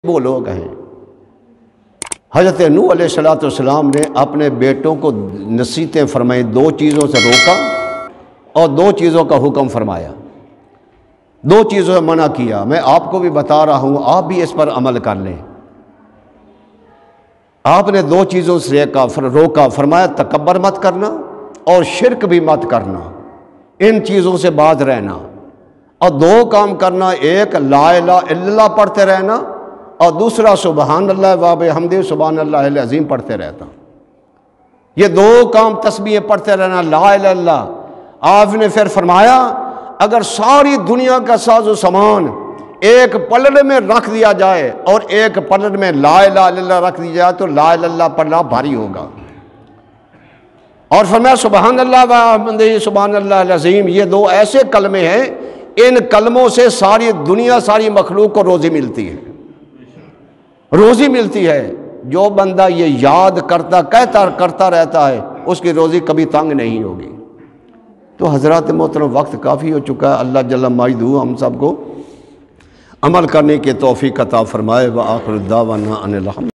وہ لوگ ہیں۔ حضرت نوح علیہ السلام نے اپنے بیٹوں کو نصیحتیں فرمائیں، دو چیزوں سے روکا اور دو چیزوں کا حکم فرمایا، دو چیزوں سے منع کیا۔ میں آپ کو بھی بتا رہا ہوں، آپ بھی اس پر عمل کر لیں۔ آپ نے دو چیزوں سے روکا، فرمایا تکبر مت کرنا اور شرک بھی مت کرنا، ان چیزوں سے باز رہنا، اور دو کام کرنا، ایک لا الہ الا اللہ پڑھتے رہنا اور دوسرا سبحان اللہ و بحمدہ سبحان اللہ العظیم پڑھتے رہتا۔ یہ دو کام تسبیح پڑھتے رہنا، لا الہ الا اللہ۔ آپ نے پھر فرمایا اگر ساری دنیا کا ساز و سامان ایک پلڑ میں رکھ دیا جائے اور ایک پلڑ میں لا الہ الا اللہ رکھ دیا جائے تو لا الہ الا اللہ پڑھنا بھاری ہوگا۔ اور فرمایا سبحان اللہ و بحمدہ سبحان اللہ العظیم، یہ دو ایسے کلمے ہیں، ان کلموں سے ساری دنیا، ساری مخلوق کو روزی ملتی ہے، روزی ملتی ہے۔ جو بندہ یہ یاد کرتا رہتا ہے، اس کی روزی کبھی تنگ نہیں ہوگی۔ تو حضرات محترم، وقت کافی ہو چکا ہے۔ اللہ جل مجدہ ہم سب کو عمل کرنے کی توفیق عطا فرمائے۔ وآخر دعوانا ان الحمد